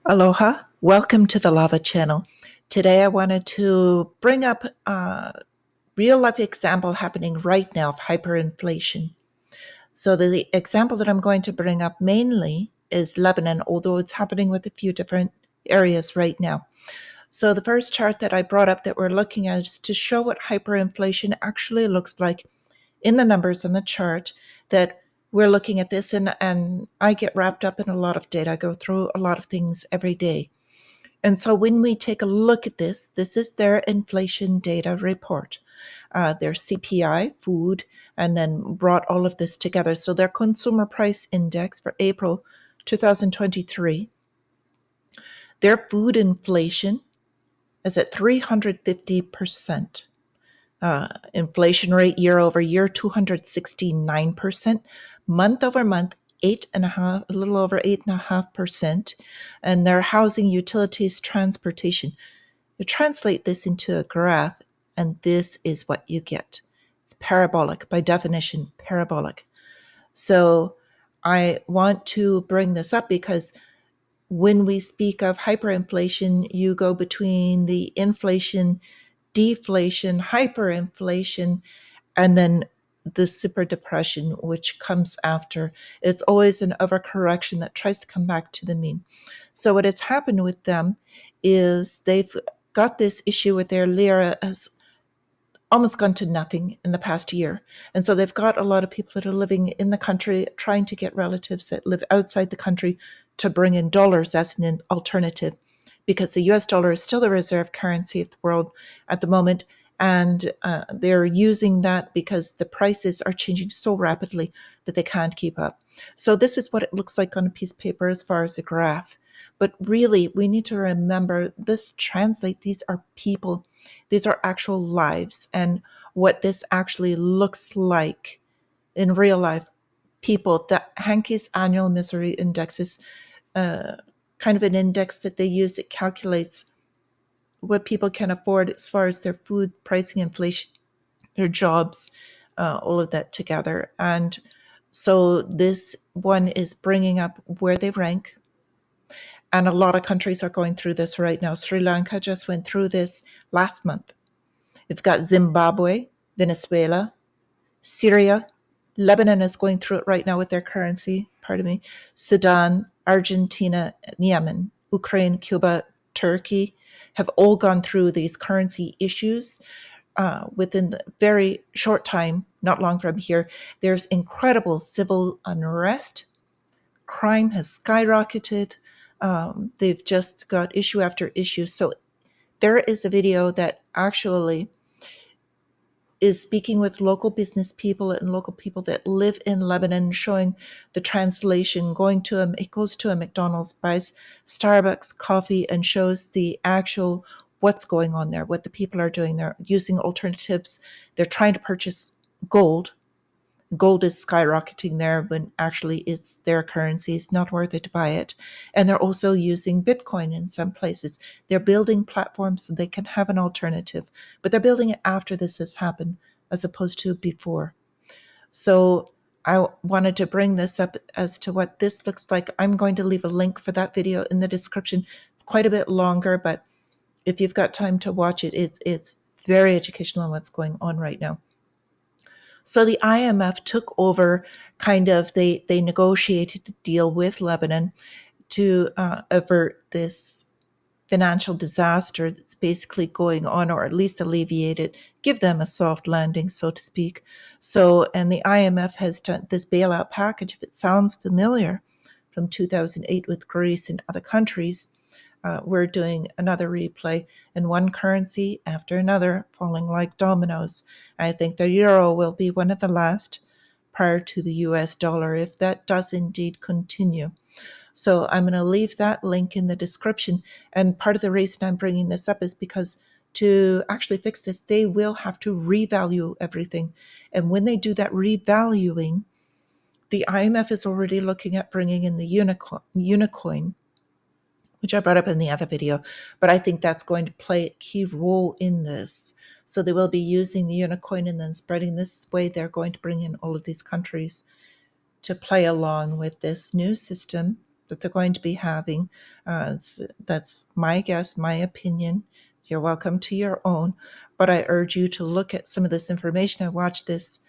Aloha, welcome to the Lava Channel. Today I wanted to bring up a real life example happening right now of hyperinflation. So the example that I'm going to bring up mainly is Lebanon, although it's happening with a few different areas right now. So the first chart that I brought up that we're looking at is to show what hyperinflation actually looks like in the numbers on the chart that we're looking at this and I get wrapped up in a lot of data. I go through a lot of things every day. And so when we take a look at this is their inflation data report, their CPI, food, and then brought all of this together. So their consumer price index for April 2023, their food inflation is at 350%. Inflation rate year over year, 269%. Month over month, 8.5%, a little over 8.5%. And their housing, utilities, transportation. You translate this into a graph, and this is what you get. It's parabolic, by definition, parabolic. So I want to bring this up because when we speak of hyperinflation, you go between the inflation, deflation, hyperinflation, and then the super depression, which comes after. It's always an overcorrection that tries to come back to the mean. So what has happened with them is they've got this issue with their lira has almost gone to nothing in the past year. And so they've got a lot of people that are living in the country trying to get relatives that live outside the country to bring in dollars as an alternative, because the US dollar is still the reserve currency of the world at the moment. And they're using that because the prices are changing so rapidly that they can't keep up. So this is what it looks like on a piece of paper as far as a graph. But really, we need to remember this translate. These are people. These are actual lives. And what this actually looks like in real life, people, the Hankey's annual misery index is kind of an index that they use. It calculates what people can afford as far as their food, pricing, inflation, their jobs, all of that together. And so this one is bringing up where they rank. And a lot of countries are going through this right now. Sri Lanka just went through this last month. You've got Zimbabwe, Venezuela, Syria. Lebanon is going through it right now with their currency, pardon me. Sudan, Argentina, Yemen, Ukraine, Cuba, Turkey have all gone through these currency issues within the very short time, not long from here. There's incredible civil unrest. Crime has skyrocketed. They've just got issue after issue. So there is a video that actually is speaking with local business people and local people that live in Lebanon, showing the translation, it goes to a McDonald's, buys Starbucks coffee and shows the actual what's going on there, what the people are doing. They're using alternatives. They're trying to purchase gold. Gold is skyrocketing there when actually it's their currency. It's not worth it to buy it. And they're also using Bitcoin in some places. They're building platforms so they can have an alternative, but they're building it after this has happened as opposed to before. So I wanted to bring this up as to what this looks like. I'm going to leave a link for that video in the description. It's quite a bit longer, but if you've got time to watch it, it's very educational on what's going on right now. So the IMF took over, they negotiated a deal with Lebanon to avert this financial disaster that's basically going on, or at least alleviate it, give them a soft landing, so to speak. So, and the IMF has done this bailout package, if it sounds familiar, from 2008 with Greece and other countries. We're doing another replay, and one currency after another falling like dominoes. I think the euro will be one of the last prior to the US dollar, if that does indeed continue. So I'm going to leave that link in the description. And part of the reason I'm bringing this up is because to actually fix this, they will have to revalue everything. And when they do that revaluing, the IMF is already looking at bringing in the unicoin, which I brought up in the other video, but I think that's going to play a key role in this. So they will be using the unicoin and then spreading this way. They're going to bring in all of these countries to play along with this new system that they're going to be having. That's my guess, my opinion. You're welcome to your own, but I urge you to look at some of this information. I watch this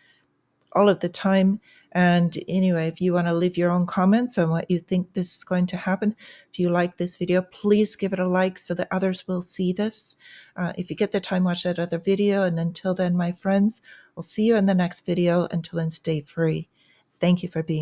all of the time. And anyway, if you want to leave your own comments on what you think this is going to happen, if you like this video, please give it a like so that others will see this. If you get the time, watch that other video. And until then, my friends, we'll see you in the next video. Until then, stay free. Thank you for being